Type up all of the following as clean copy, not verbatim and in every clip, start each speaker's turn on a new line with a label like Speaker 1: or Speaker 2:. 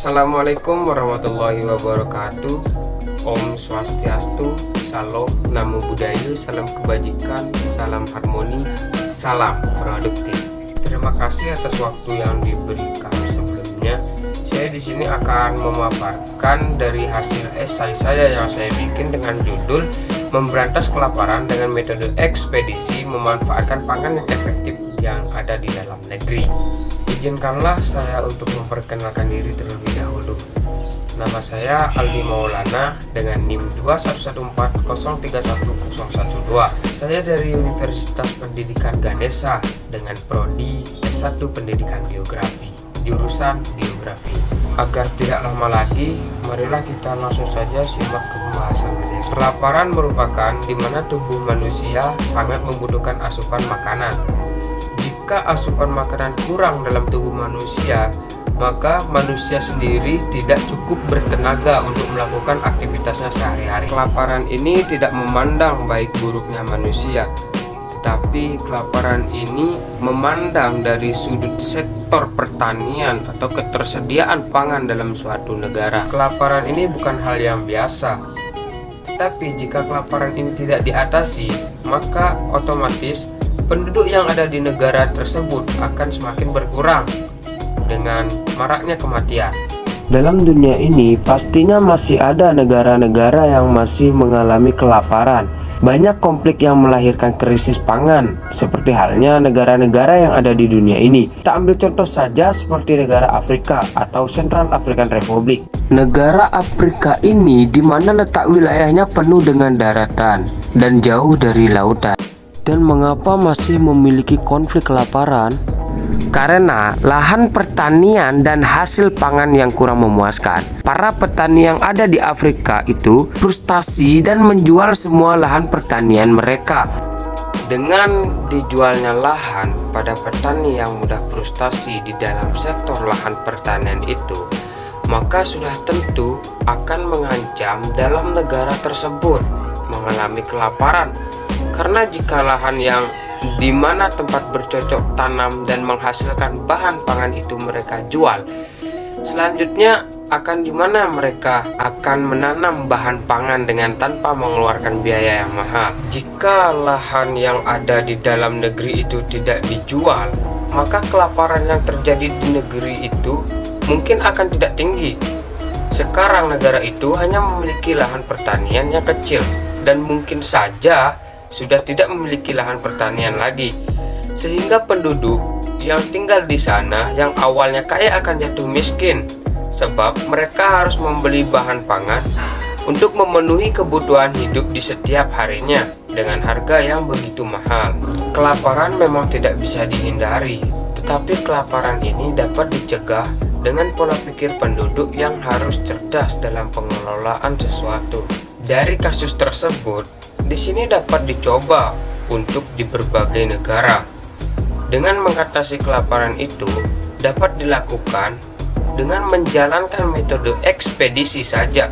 Speaker 1: Assalamualaikum warahmatullahi wabarakatuh. Om Swastiastu, Salam, Namo Buddhaya, salam kebajikan, salam harmoni, salam produktif. Terima kasih atas waktu yang diberikan sebelumnya. Saya di sini akan memaparkan dari hasil esai saya yang saya bikin dengan judul Memberantas Kelaparan dengan Metode Ekspedisi Memanfaatkan Pangan yang Efektif yang ada di dalam negeri. Izinkanlah saya untuk memperkenalkan diri terlebih dahulu. Nama saya Aldi Maulana dengan NIM 21140311012. Saya dari Universitas Pendidikan Ganesha dengan prodi S1 Pendidikan Geografi, jurusan Geografi. Agar tidak lama lagi, marilah kita langsung saja simak ke pembahasan materi. Kelaparan merupakan di mana tubuh manusia sangat membutuhkan asupan makanan. Jika asupan makanan kurang dalam tubuh manusia, maka manusia sendiri tidak cukup bertenaga untuk melakukan aktivitasnya sehari-hari. Kelaparan ini tidak memandang baik buruknya manusia, tetapi kelaparan ini memandang dari sudut sektor pertanian atau ketersediaan pangan dalam suatu negara. Kelaparan ini bukan hal yang biasa, tetapi jika kelaparan ini tidak diatasi, maka otomatis penduduk yang ada di negara tersebut akan semakin berkurang dengan maraknya kematian. Dalam dunia ini pastinya masih ada negara-negara yang masih mengalami kelaparan. Banyak konflik yang melahirkan krisis pangan, seperti halnya negara-negara yang ada di dunia ini. Kita ambil contoh saja seperti negara Afrika atau Central African Republic. Negara Afrika ini di mana letak wilayahnya penuh dengan daratan dan jauh dari lautan. Dan mengapa masih memiliki konflik kelaparan? Karena lahan pertanian dan hasil pangan yang kurang memuaskan. Para petani yang ada di Afrika itu frustasi dan menjual semua lahan pertanian mereka. Dengan dijualnya lahan pada petani yang mudah frustasi di dalam sektor lahan pertanian itu, maka sudah tentu akan mengancam dalam negara tersebut mengalami kelaparan. Karena jika lahan yang di mana tempat bercocok tanam dan menghasilkan bahan pangan itu mereka jual, selanjutnya akan di mana mereka akan menanam bahan pangan dengan tanpa mengeluarkan biaya yang mahal. Jika lahan yang ada di dalam negeri itu tidak dijual, maka kelaparan yang terjadi di negeri itu mungkin akan tidak tinggi. Sekarang negara itu hanya memiliki lahan pertanian yang kecil dan mungkin saja sudah tidak memiliki lahan pertanian lagi, sehingga penduduk yang tinggal di sana yang awalnya kaya akan jatuh miskin sebab mereka harus membeli bahan pangan untuk memenuhi kebutuhan hidup di setiap harinya dengan harga yang begitu mahal. Kelaparan memang tidak bisa dihindari, tetapi kelaparan ini dapat dicegah dengan pola pikir penduduk yang harus cerdas dalam pengelolaan sesuatu. Dari kasus tersebut, di sini dapat dicoba untuk di berbagai negara. Dengan mengatasi kelaparan itu dapat dilakukan dengan menjalankan metode ekspedisi saja,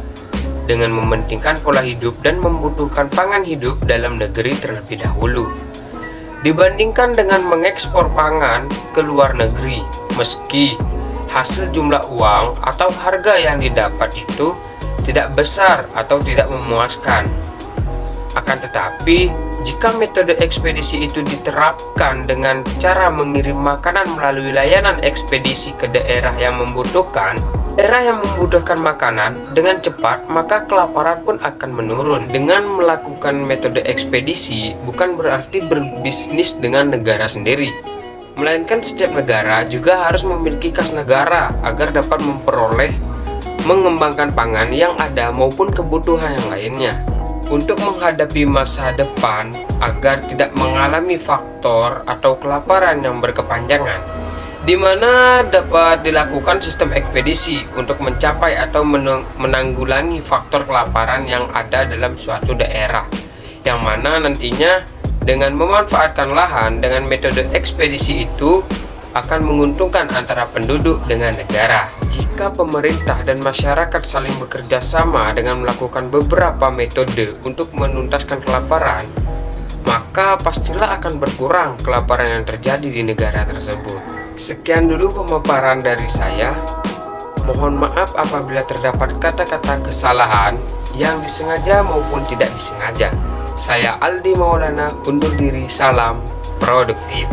Speaker 1: dengan mementingkan pola hidup dan membutuhkan pangan hidup dalam negeri terlebih dahulu, dibandingkan dengan mengekspor pangan ke luar negeri, meski hasil jumlah uang atau harga yang didapat itu tidak besar atau tidak memuaskan. Akan tetapi, jika metode ekspedisi itu diterapkan dengan cara mengirim makanan melalui layanan ekspedisi ke daerah yang membutuhkan makanan dengan cepat, maka kelaparan pun akan menurun. Dengan melakukan metode ekspedisi bukan berarti berbisnis dengan negara sendiri, melainkan setiap negara juga harus memiliki kas negara agar dapat mengembangkan pangan yang ada maupun kebutuhan yang lainnya. Untuk menghadapi masa depan agar tidak mengalami faktor atau kelaparan yang berkepanjangan, di mana dapat dilakukan sistem ekspedisi untuk mencapai atau menanggulangi faktor kelaparan yang ada dalam suatu daerah, yang mana nantinya dengan memanfaatkan lahan dengan metode ekspedisi itu akan menguntungkan antara penduduk dengan negara. Jika pemerintah dan masyarakat saling bekerja sama dengan melakukan beberapa metode untuk menuntaskan kelaparan, maka pastilah akan berkurang kelaparan yang terjadi di negara tersebut. Sekian dulu pemaparan dari saya. Mohon maaf apabila terdapat kata-kata kesalahan yang disengaja maupun tidak disengaja. Saya Aldi Maulana undur diri, salam produktif.